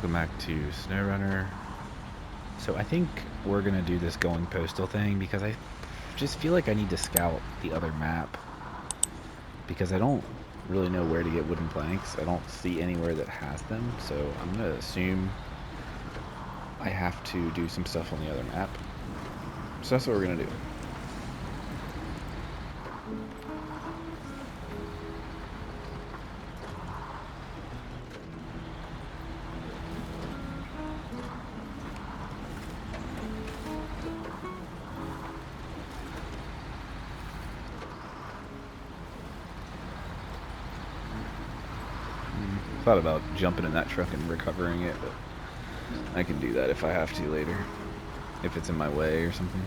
welcome back to SnowRunner. So I think we're gonna do this going postal thing because I just feel like I need to scout the other map because I don't really know where to get wooden planks. I don't see anywhere that has them, so I'm gonna assume I have to do some stuff on the other map. So that's what we're gonna do. Thought about jumping in that truck and recovering it, but I can do that if I have to later. If it's in my way or something.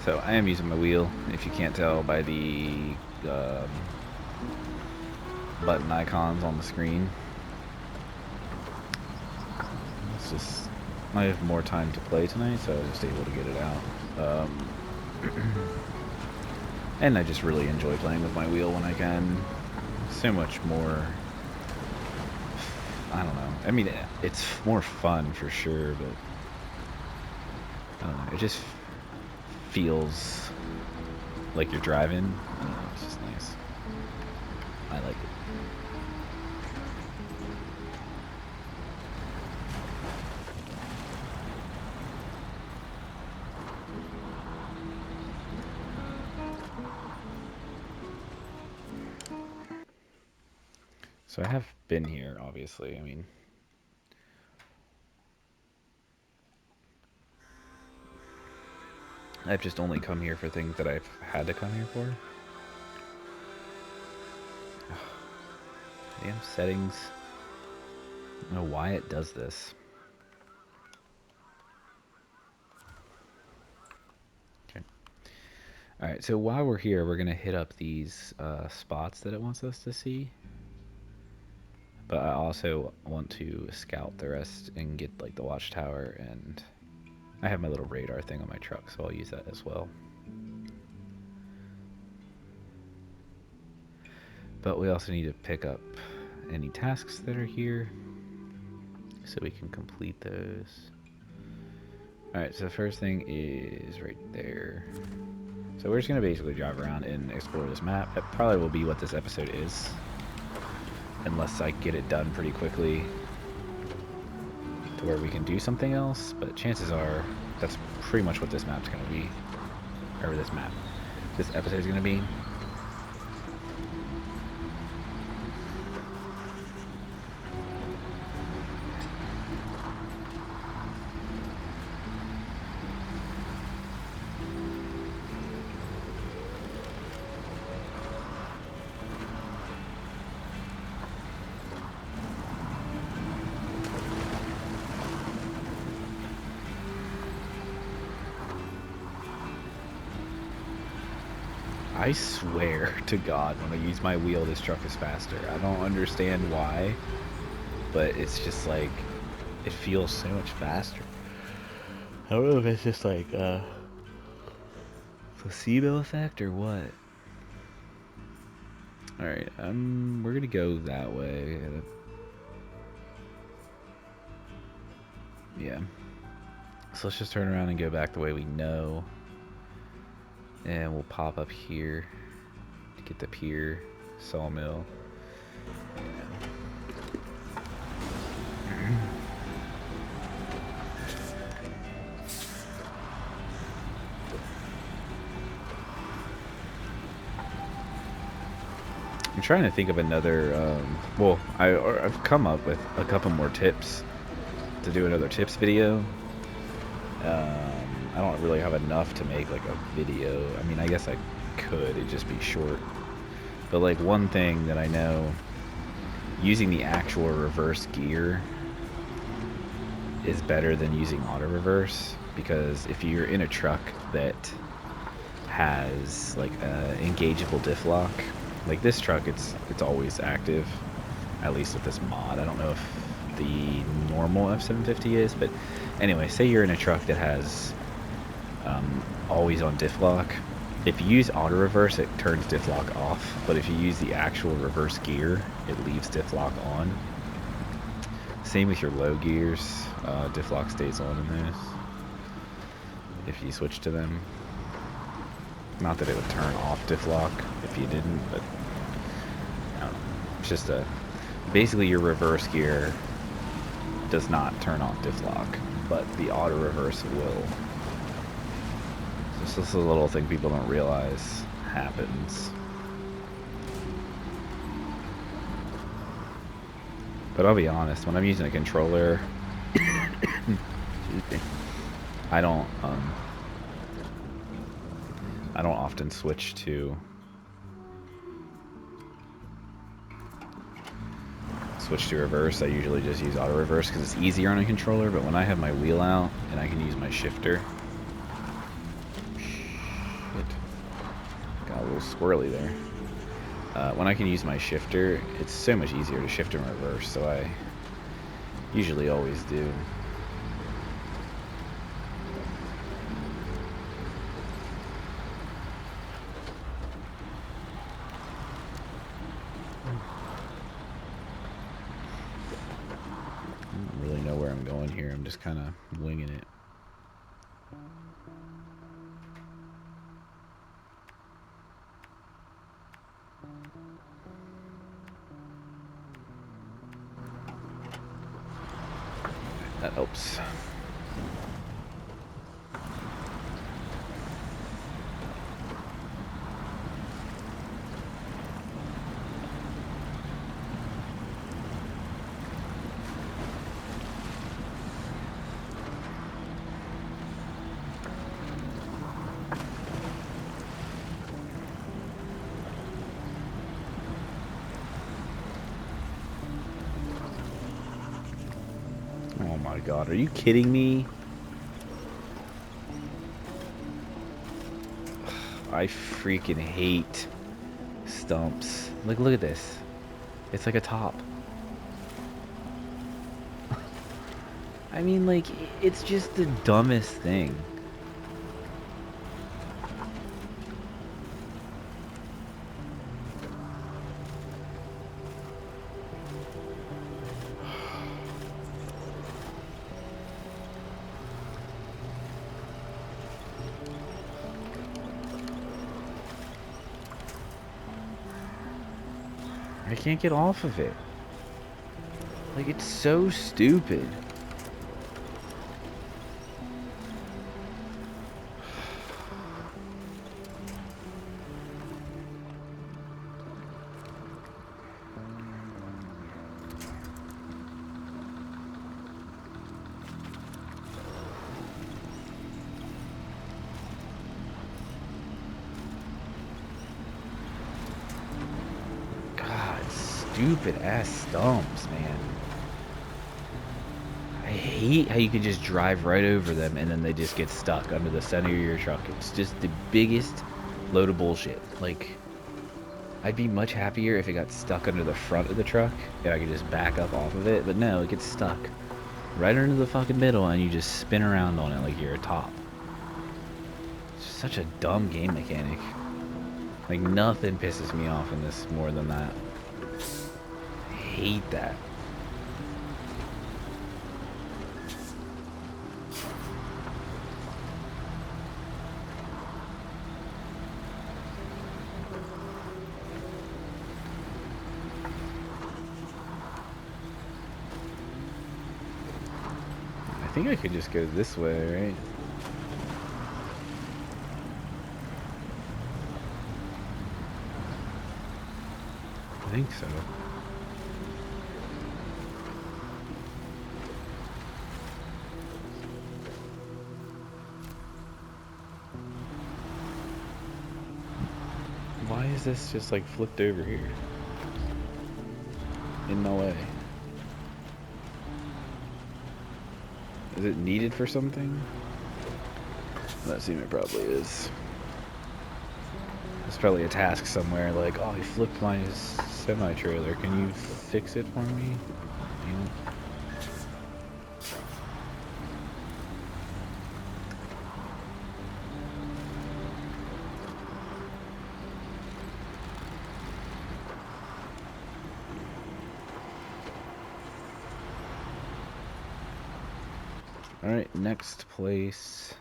So I am using my wheel, if you can't tell by the button icons on the screen. It's just, I have more time to play tonight, so I was just able to get it out. And I just really enjoy playing with my wheel when I can. So much more, I don't know. I mean, it's more fun for sure, but I don't know. It just feels like you're driving. I don't know, it's just nice. I like it. So I have been here, obviously. I mean, I've just only come here for things that I've had to come here for. Damn settings. I don't know why it does this. Okay. Alright, so while we're here, we're going to hit up these spots that it wants us to see. But I also want to scout the rest and get like the watchtower, and I have my little radar thing on my truck, so I'll use that as well. But we also need to pick up any tasks that are here so we can complete those. Alright, so the first thing is right there. So we're just going to basically drive around and explore this map. That probably will be what this episode is, unless I get it done pretty quickly to where we can do something else, but chances are that's pretty much what this map's going to be. Or this episode is going to be. I swear to God, when I use my wheel, this truck is faster. I don't understand why, but it's just like, it feels so much faster. I don't know if it's just like a placebo effect or what. Alright, we're gonna go that way. Yeah. So let's just turn around and go back the way we know. And we'll pop up here to get the pier, sawmill. I'm trying to think of another, well, I've come up with a couple more tips to do another tips video. I don't really have enough to make like a video. I mean, I guess I could, it'd just be short. But like one thing that I know, using the actual reverse gear is better than using auto reverse, because if you're in a truck that has like a engageable diff lock, like this truck, it's always active, at least with this mod. I don't know if the normal F750 is, but anyway, say you're in a truck that has always on diff lock, If you use auto reverse, it turns diff lock off, but if you use the actual reverse gear, it leaves diff lock on. Same with your low gears, diff lock stays on in those if you switch to them. Not that it would turn off diff lock if you didn't, but I don't know. It's just basically your reverse gear does not turn off diff lock, but the auto reverse will. So this is a little thing people don't realize happens. But I'll be honest, when I'm using a controller, I don't often switch to reverse. I usually just use auto reverse because it's easier on a controller, but when I have my wheel out and I can use my shifter. Shit. Got a little squirrely there. When I can use my shifter, it's so much easier to shift in reverse, so I usually always do. I don't really know where I'm going here, I'm just kind of winging it. That helps. Oh my god, are you kidding me? I freaking hate stumps. Like, look at this. It's like a top. I mean, like, it's just the dumbest thing. I can't get off of it. Like, it's so stupid. Stupid ass stumps, man. I hate how you can just drive right over them and then they just get stuck under the center of your truck. It's just the biggest load of bullshit. Like, I'd be much happier if it got stuck under the front of the truck and I could just back up off of it, but no, it gets stuck right under the fucking middle and you just spin around on it like you're a top. It's such a dumb game mechanic. Like, nothing pisses me off in this more than that. I hate that. I think I could just go this way, right? I think so. Why is this just like flipped over here? In my way. Is it needed for something? That seems it probably is. There's probably a task somewhere like, oh, I flipped my semi-trailer. Can you fix it for me? You know? Alright, next place.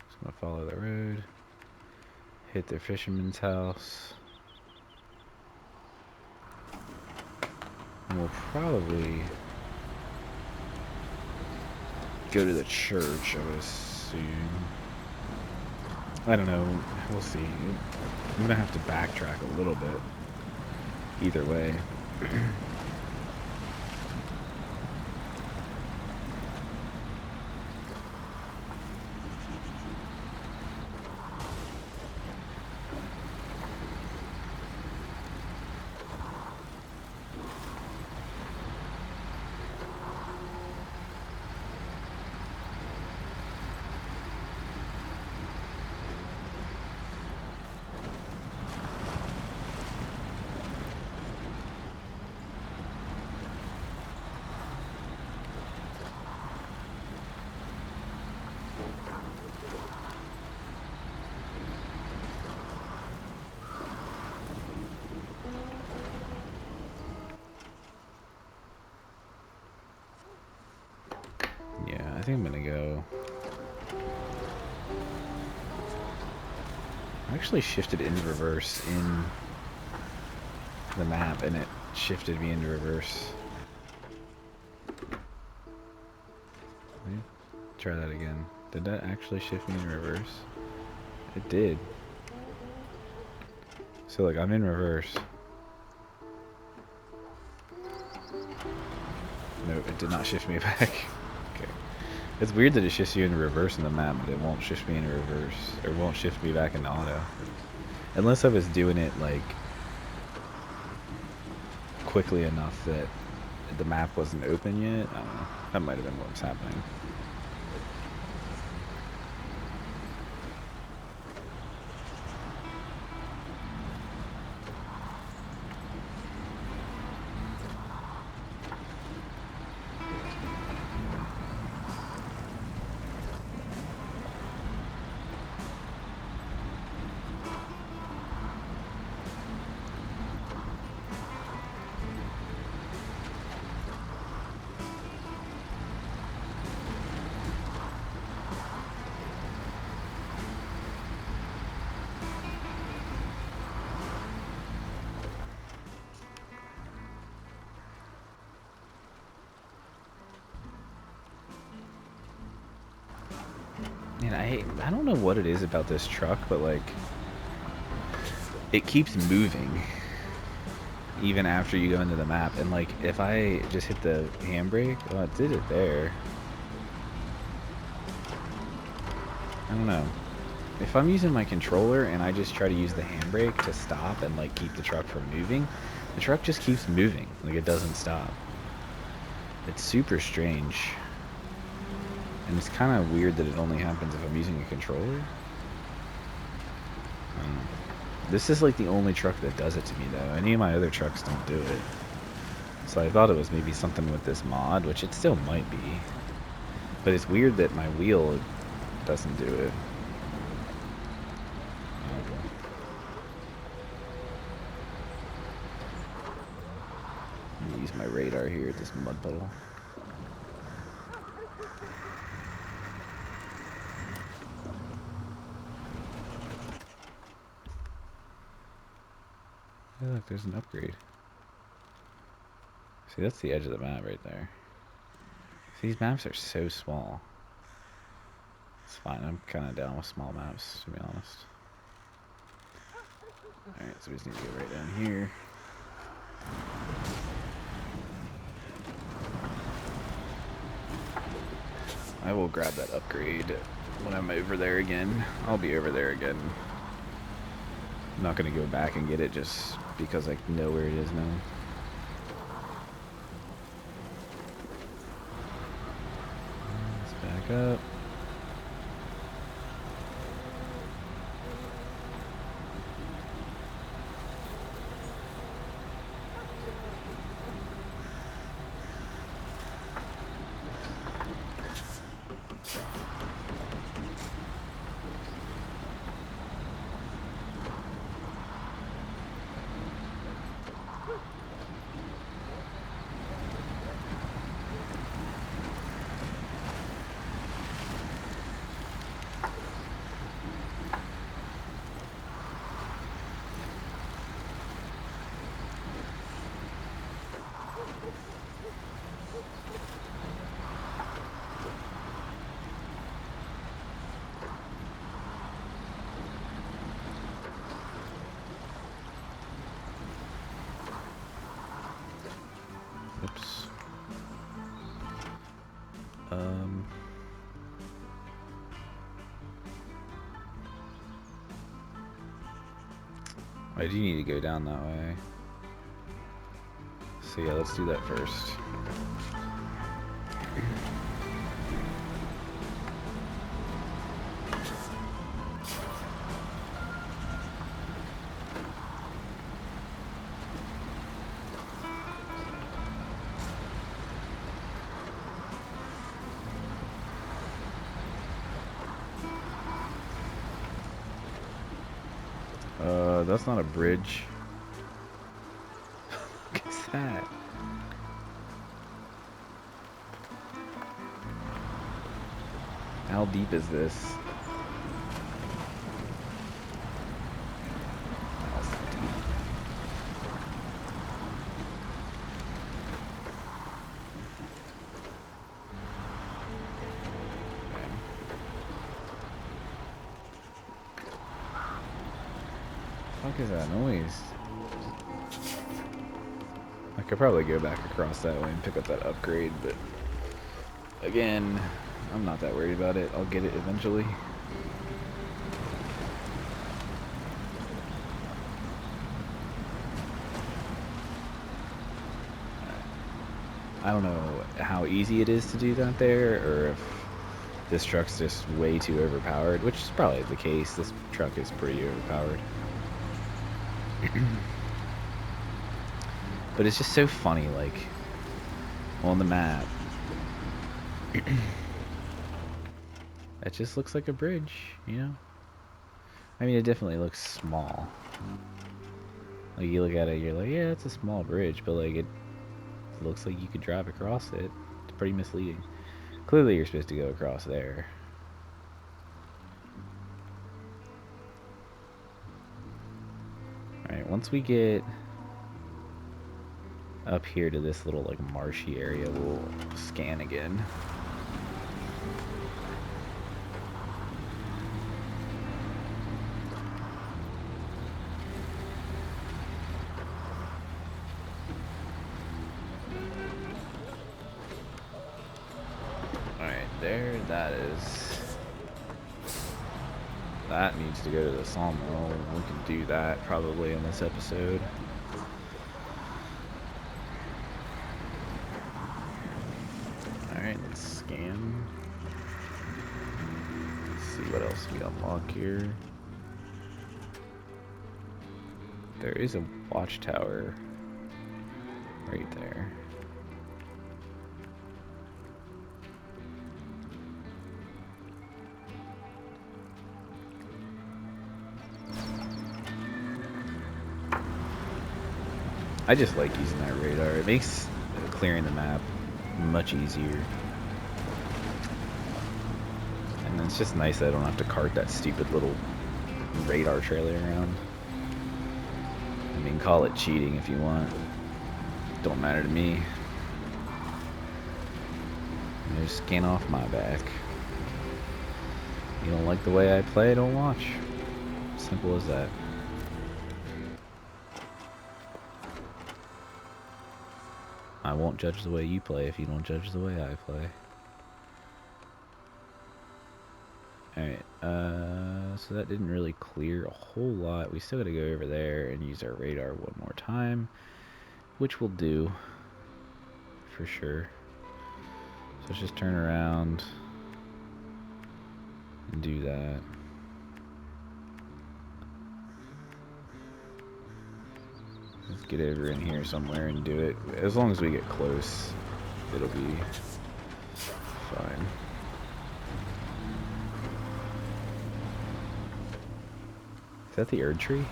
Just gonna follow the road. Hit their fisherman's house. And we'll probably go to the church, I would assume. I don't know. We'll see. I'm gonna have to backtrack a little bit. Either way. I think I'm gonna go. I actually shifted into reverse in the map and it shifted me into reverse. Let me try that again. Did that actually shift me in reverse? It did. So like I'm in reverse. No, it did not shift me back. Okay. It's weird that it shifts you into reverse in the map, but it won't shift me into reverse. Or won't shift me back into auto. Unless I was doing it like quickly enough that the map wasn't open yet. I don't know. That might have been what was happening. And I don't know what it is about this truck, but like it keeps moving even after you go into the map. And like if I just hit the handbrake, well, it did it there. I don't know. If I'm using my controller and I just try to use the handbrake to stop and like keep the truck from moving, the truck just keeps moving. Like it doesn't stop. It's super strange. And it's kind of weird that it only happens if I'm using a controller. This is like the only truck that does it to me though. Any of my other trucks don't do it. So I thought it was maybe something with this mod, which it still might be. But it's weird that my wheel doesn't do it. I'm gonna use my radar here at this mud puddle. Hey, look, there's an upgrade. See, that's the edge of the map right there. See, these maps are so small. It's fine, I'm kind of down with small maps, to be honest. Alright, so we just need to go right down here. I will grab that upgrade when I'm over there again. I'll be over there again. I'm not going to go back and get it just because I know where it is now. Let's back up. I do need to go down that way. So yeah, let's do that first. That's not a bridge. Look at that. How deep is this? How deep? What the fuck is that noise? I could probably go back across that way and pick up that upgrade, but again, I'm not that worried about it. I'll get it eventually. I don't know how easy it is to do that there, or if this truck's just way too overpowered, which is probably the case. This truck is pretty overpowered. But it's just so funny, like, on the map. It just looks like a bridge, you know? I mean, it definitely looks small. Like, you look at it, you're like, yeah, it's a small bridge, but, like, it looks like you could drive across it. It's pretty misleading. Clearly, you're supposed to go across there. Alright, once we get up here to this little, like, marshy area, we'll scan again. There, that is. That needs to go to the sawmill. We can do that probably in this episode. Alright, let's scan. Let's see what else we unlock here. There is a watchtower right there. I just like using that radar. It makes clearing the map much easier. And it's just nice that I don't have to cart that stupid little radar trailer around. I mean, call it cheating if you want. Don't matter to me. Just scan off my back. You don't like the way I play, don't watch. Simple as that. I won't judge the way you play if you don't judge the way I play. Alright, so that didn't really clear a whole lot. We still gotta go over there and use our radar one more time, which we'll do for sure. So let's just turn around and do that. Let's get over in here somewhere and do it. As long as we get close, it'll be fine. Is that the Erd tree?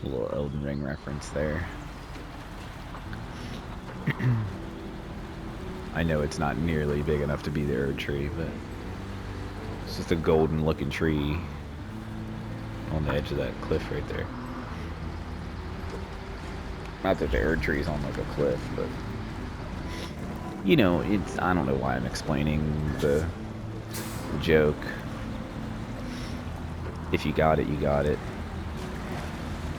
A little Elden Ring reference there. I know it's not nearly big enough to be the Erd tree, but it's just a golden looking tree on the edge of that cliff right there. Not that the Erd tree is on like a cliff, but you know, it's, I don't know why I'm explaining the joke. If you got it, you got it.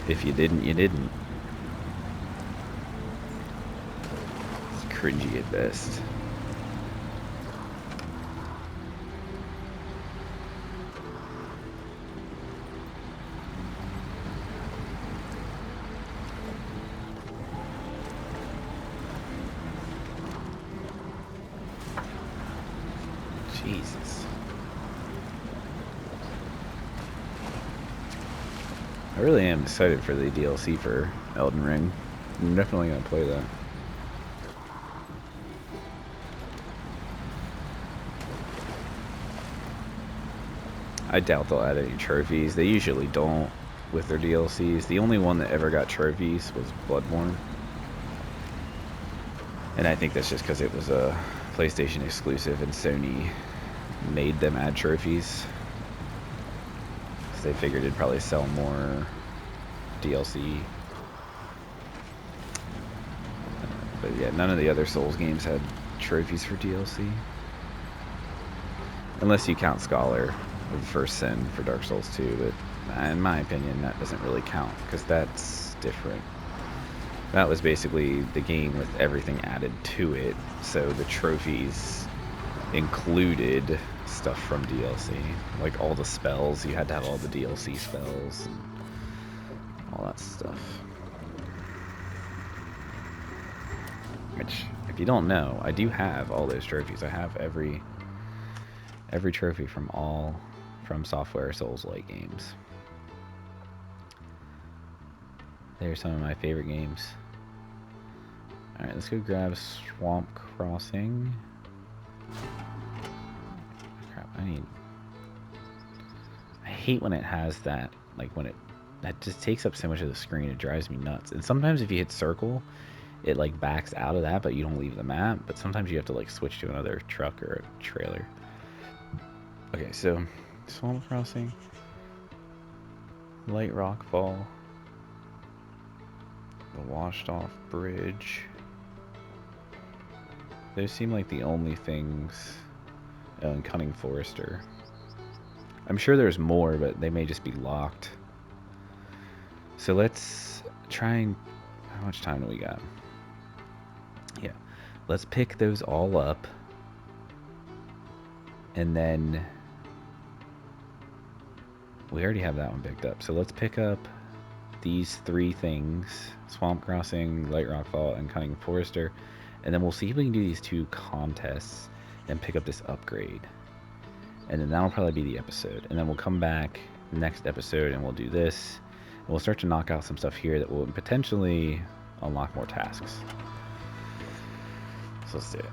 If you didn't, you didn't. It's cringy at best. this. I really am excited for the DLC for Elden Ring. I'm definitely going to play that. I doubt they'll add any trophies. They usually don't with their DLCs. The only one that ever got trophies was Bloodborne. And I think that's just because it was a PlayStation exclusive and Sony made them add trophies. They figured it'd probably sell more DLC. But yeah, none of the other Souls games had trophies for DLC. Unless you count Scholar of First Sin for Dark Souls 2, but in my opinion that doesn't really count because that's different. That was basically the game with everything added to it, so the trophies included stuff from DLC. Like all the spells, you had to have all the DLC spells and all that stuff. Which, if you don't know, I do have all those trophies. I have every trophy from all From Software Souls-like games. They're some of my favorite games. Alright, let's go grab Swamp Crossing. Crap, I hate when it has that, like when that just takes up so much of the screen, it drives me nuts. And sometimes if you hit circle, it like backs out of that, but you don't leave the map. But sometimes you have to like switch to another truck or a trailer. Okay, so Swamp Crossing, Light Rock Fall, the Washed Off Bridge. Those seem like the only things. Oh, and Cunning Forester. I'm sure there's more, but they may just be locked. So let's try and... How much time do we got? Yeah. Let's pick those all up. And then... We already have that one picked up. So let's pick up these three things. Swamp Crossing, Light Rock Fall, and Cunning Forester. And then we'll see if we can do these two contests and pick up this upgrade. And then that'll probably be the episode. And then we'll come back next episode and we'll do this. And we'll start to knock out some stuff here that will potentially unlock more tasks. So let's do it.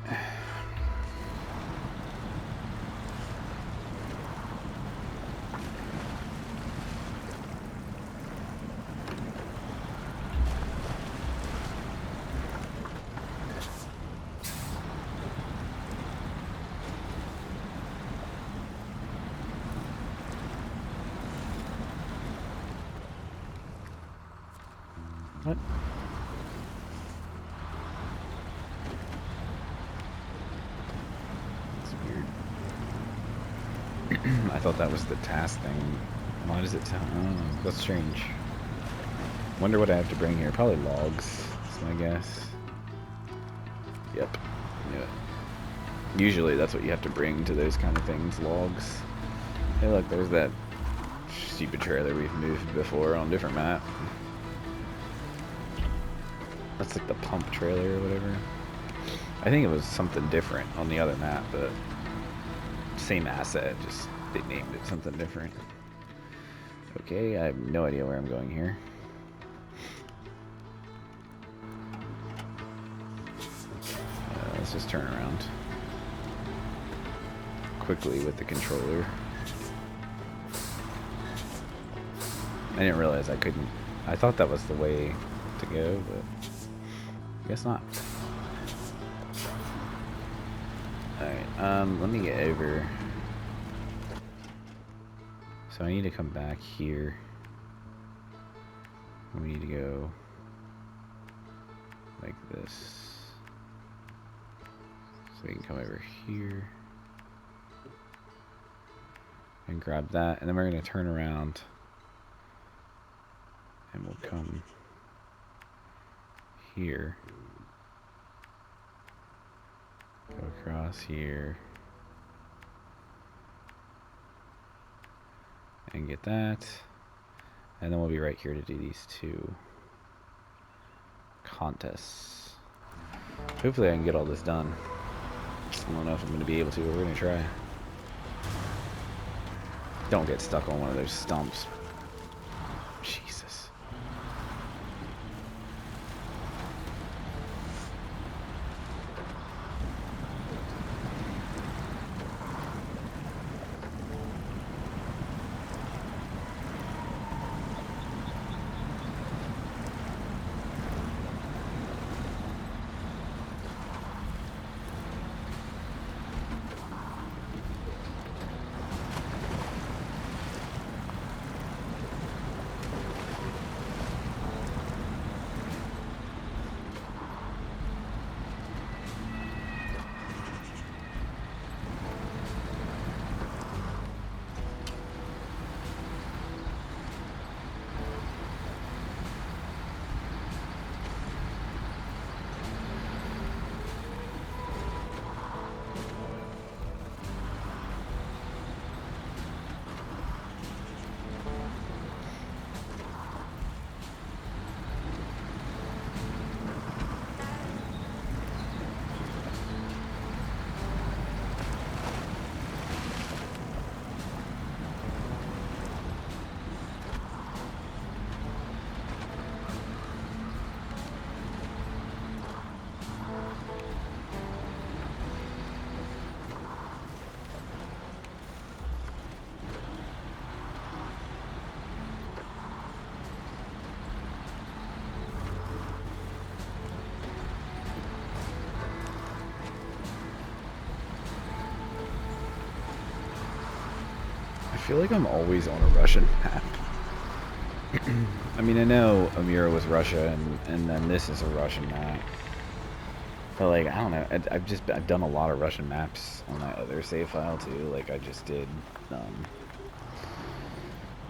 What? That's weird. I thought that was the task thing. Why does it tell? Oh, that's strange. Wonder what I have to bring here. Probably logs, that's my guess. Yep. Yeah. Usually that's what you have to bring to those kind of things, logs. Hey look, there's that stupid trailer we've moved before on a different map. That's like the pump trailer or whatever. I think it was something different on the other map, but same asset, just they named it something different. Okay, I have no idea where I'm going here. Let's just turn around quickly with the controller. I didn't realize I couldn't. I thought that was the way to go, but guess not. Alright, let me get over. So I need to come back here. We need to go like this. So we can come over here and grab that, and then we're going to turn around and we'll come here, go across here and get that, and then we'll be right here to do these two contests. Hopefully I can get all this done. I don't know if I'm going to be able to, but we're going to try. Don't get stuck on one of those stumps. Jesus. I feel like I'm always on a Russian map. I mean, I know Amur was Russia, and then this is a Russian map. But, like, I don't know. I've done a lot of Russian maps on my other save file, too. Like, I just did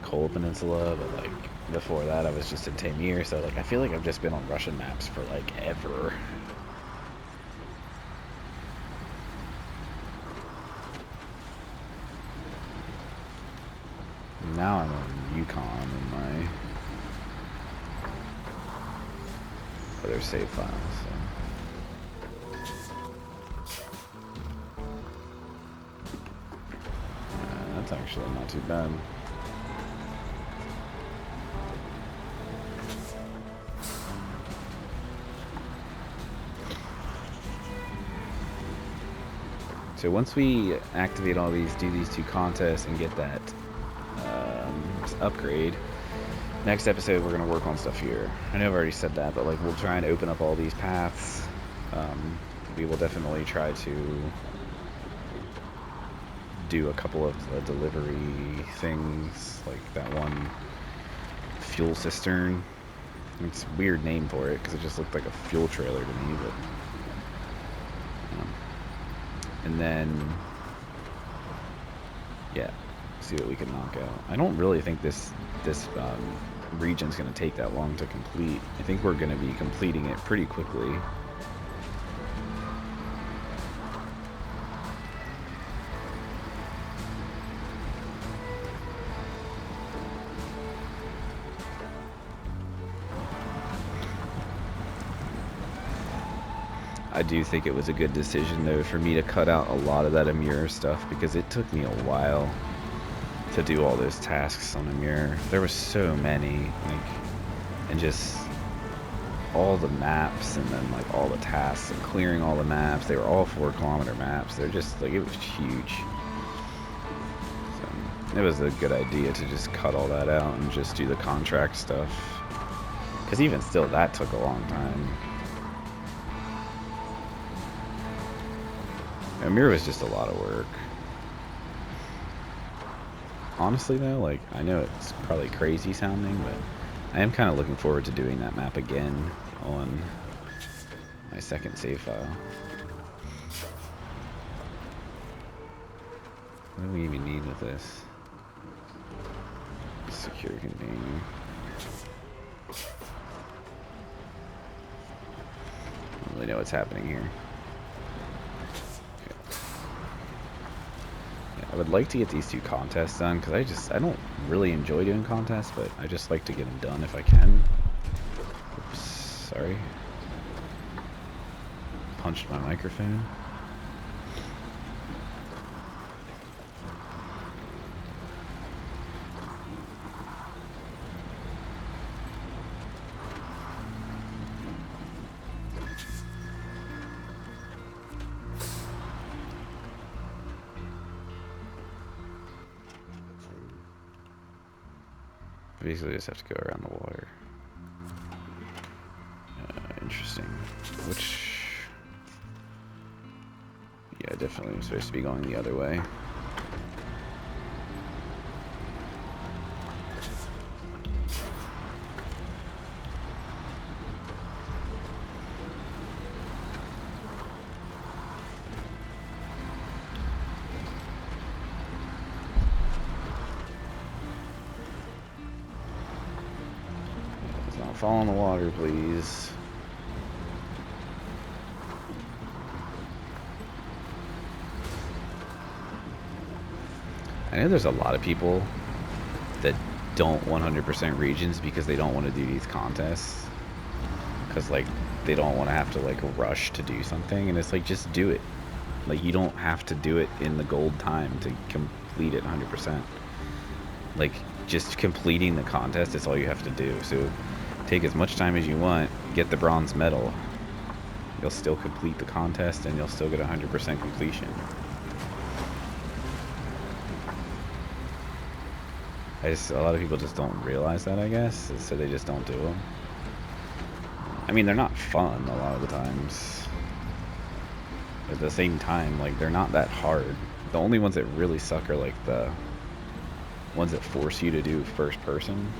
Kola Peninsula, but, like, before that I was just in Taymyr, so, like, I feel like I've just been on Russian maps for, like, ever. Now I'm on Yukon in my other save files. So. That's actually not too bad. So once we activate all these, do these 2 contests, and get that upgrade, next episode we're going to work on stuff here. I know I've already said that, but like we'll try and open up all these paths. We will definitely try to do a couple of delivery things, like that one fuel cistern. It's a weird name for it because it just looked like a fuel trailer to me, but and then yeah, see what we can knock out. I don't really think this region's going to take that long to complete. I think we're going to be completing it pretty quickly. I do think it was a good decision, though, for me to cut out a lot of that Amur stuff, because it took me a while to do all those tasks on Amur. There were so many, like, and just all the maps, and then like all the tasks, and clearing all the maps. They were all 4-kilometer maps. They're just like, it was huge. So it was a good idea to just cut all that out and just do the contract stuff, because even still, that took a long time. Amur was just a lot of work. Honestly, though, like, I know it's probably crazy sounding, but I am kind of looking forward to doing that map again on my second save file. What do we even need with this? Secure container. I don't really know what's happening here. I would like to get these 2 contests done, because I don't really enjoy doing contests, but I just like to get them done if I can. Oops, sorry. Punched my microphone. Basically just have to go around the water. Interesting. Which... Yeah, definitely supposed to be going the other way. Let's not fall in the water, please. I know there's a lot of people that don't 100% regions because they don't want to do these contests. Because, like, they don't want to have to, like, rush to do something. And it's like, just do it. Like, you don't have to do it in the gold time to complete it 100%. Like, just completing the contest is all you have to do. So, take as much time as you want, get the bronze medal. You'll still complete the contest and you'll still get 100% completion. A lot of people just don't realize that, I guess, so they just don't do them. I mean, they're not fun a lot of the times. But at the same time, like, they're not that hard. The only ones that really suck are, like, the ones that force you to do first person.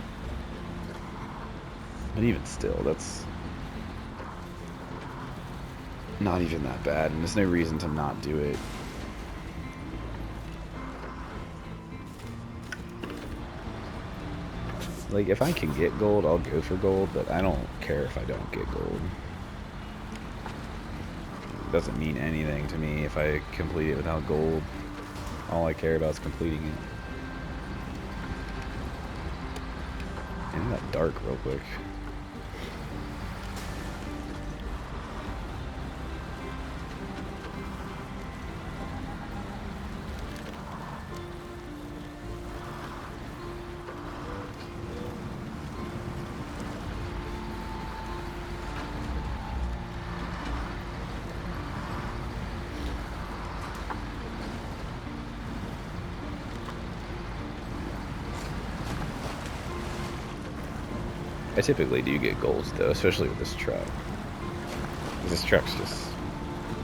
But even still, that's not even that bad, and there's no reason to not do it. Like, if I can get gold, I'll go for gold, but I don't care if I don't get gold. It doesn't mean anything to me if I complete it without gold. All I care about is completing it. And it got dark real quick. I typically do get golds though, especially with this truck. This truck's just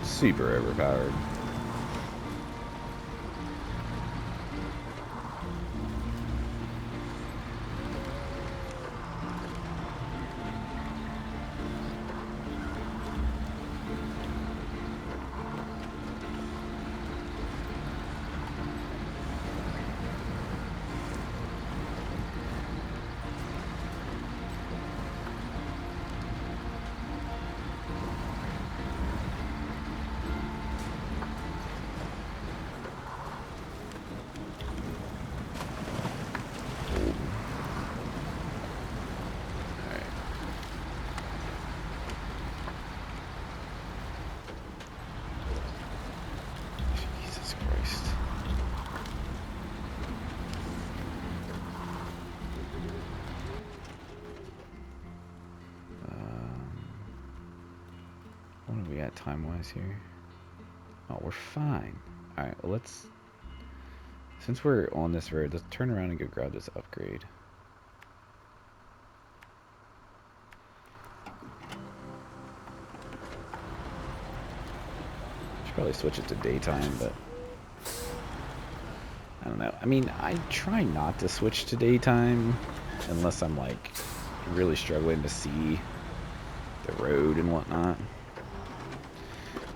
super overpowered. What are we at time-wise here? Oh, we're fine. Alright, well, let's... Since we're on this road, let's turn around and go grab this upgrade. Should probably switch it to daytime, but... I don't know. I mean, I try not to switch to daytime unless I'm, like, really struggling to see the road and whatnot.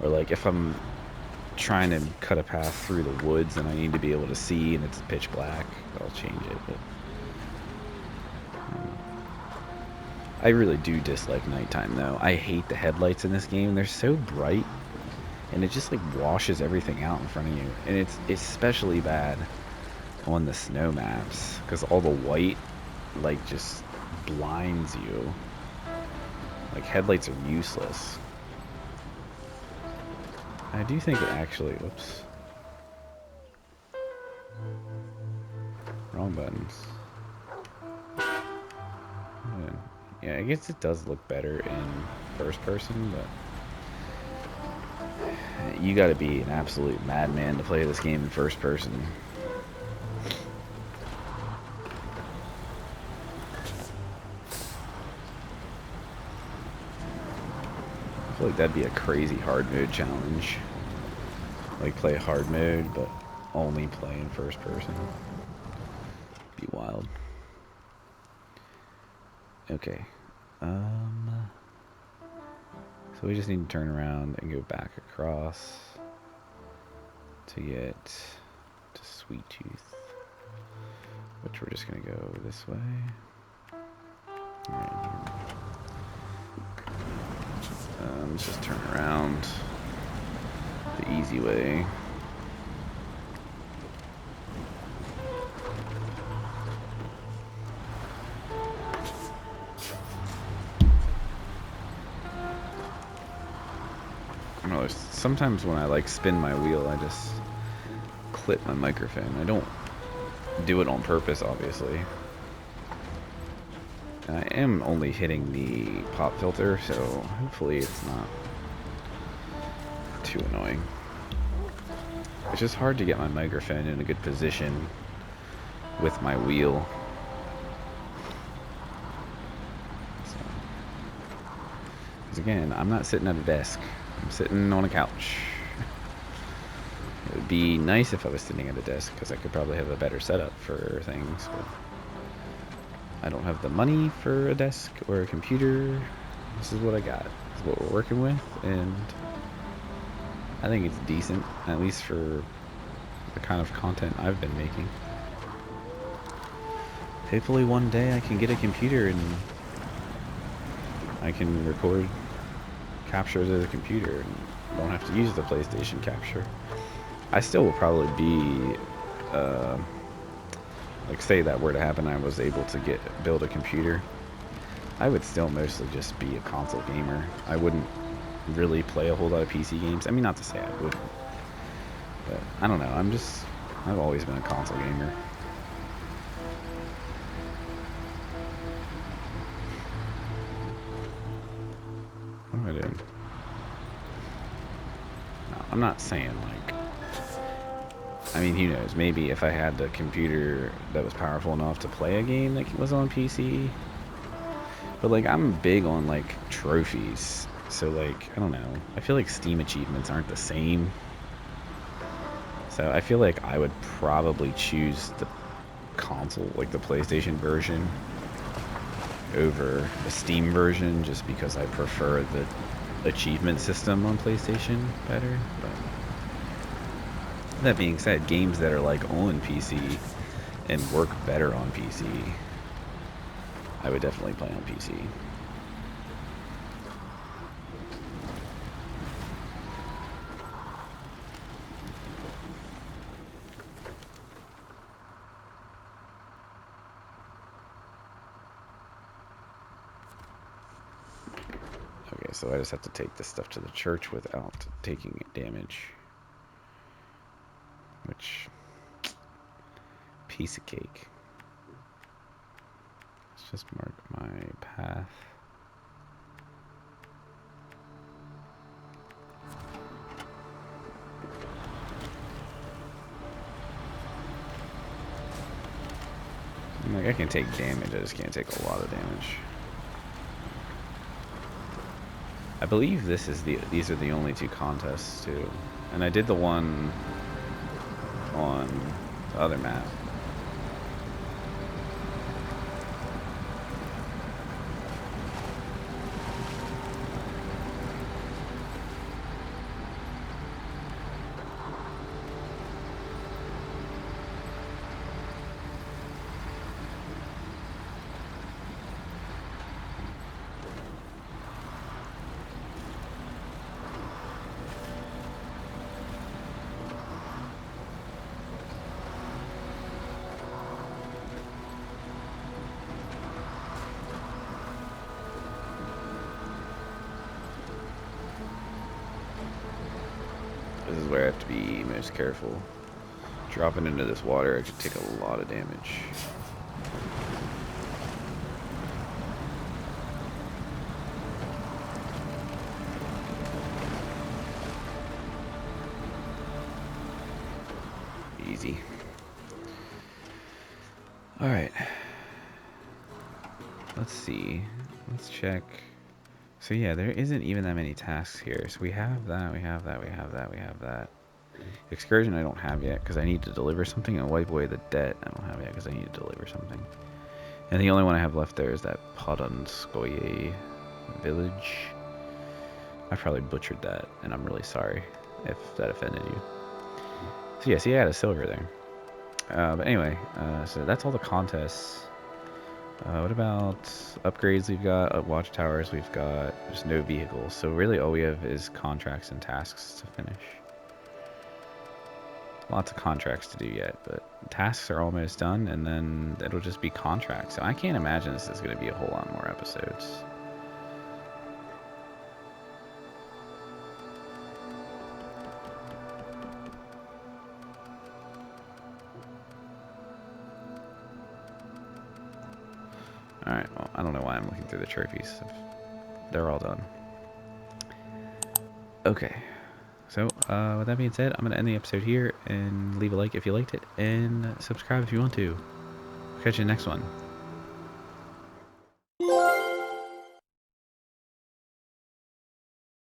Or, like, if I'm trying to cut a path through the woods and I need to be able to see and it's pitch black, I'll change it. But I really do dislike nighttime, though. I hate the headlights in this game. They're so bright, and it just, like, washes everything out in front of you. And it's especially bad on the snow maps, because all the white, like, just blinds you. Like, headlights are useless. I do think it actually... Oops. Wrong buttons. Yeah, I guess it does look better in first person, but... You gotta be an absolute madman to play this game in first person. feel like that'd be a crazy hard mode challenge. Like play hard mode, but only play in first person. Be wild. Okay. So we just need to turn around and go back across to get to Sweet Tooth, which we're just gonna go this way. Alright. Let's just turn around the easy way. I don't know, sometimes when I like spin my wheel, I just clip my microphone. I don't do it on purpose, obviously. And I am only hitting the pop filter, so hopefully it's not too annoying. It's just hard to get my microphone in a good position with my wheel. So, 'cause again, I'm not sitting at a desk. I'm sitting on a couch. It would be nice if I was sitting at a desk, because I could probably have a better setup for things, but I don't have the money for a desk or a computer. This is what I got. This is what we're working with, and I think it's decent, at least for the kind of content I've been making. Hopefully one day I can get a computer and I can record capture to the computer and don't have to use the PlayStation capture. I still will probably be like, say that were to happen, I was able to build a computer, I would still mostly just be a console gamer. I wouldn't really play a whole lot of PC games. I mean, not to say I wouldn't, but I don't know. I've always been a console gamer. What am I doing? No, I'm not saying like, I mean, who knows, maybe if I had the computer that was powerful enough to play a game that was on PC. But like, I'm big on like trophies, so like, I don't know, I feel like Steam achievements aren't the same. So I feel like I would probably choose the console, like the PlayStation version, over the Steam version, just because I prefer the achievement system on PlayStation better. But that being said, games that are like on PC and work better on PC, I would definitely play on PC. Okay, so I just have to take this stuff to the church without taking damage. Which, piece of cake. Let's just mark my path. Like, I can take damage, I just can't take a lot of damage. I believe these are the only two contests too. And I did the one on the other map. This is where I have to be most careful. Dropping into this water, I could take a lot of damage. Easy. Alright. Let's see. Let's check So yeah, there isn't even that many tasks here. So we have that, we have that, we have that, we have that. Excursion I don't have yet because I need to deliver something, and wipe away the debt I don't have yet because I need to deliver something. And the only one I have left there is that Antonovskiy village. I probably butchered that, and I'm really sorry if that offended you. So yeah, see I got a silver there. But anyway, so that's all the contests. What about upgrades we've got? Watchtowers we've got. There's no vehicles. So really all we have is contracts and tasks to finish. Lots of contracts to do yet, but tasks are almost done, and then it'll just be contracts. So I can't imagine this is going to be a whole lot more episodes. Alright, well, I don't know why I'm looking through the trophies. They're all done. Okay. So, with that being said, I'm going to end the episode here, and leave a like if you liked it, and subscribe if you want to. Catch you in the next one.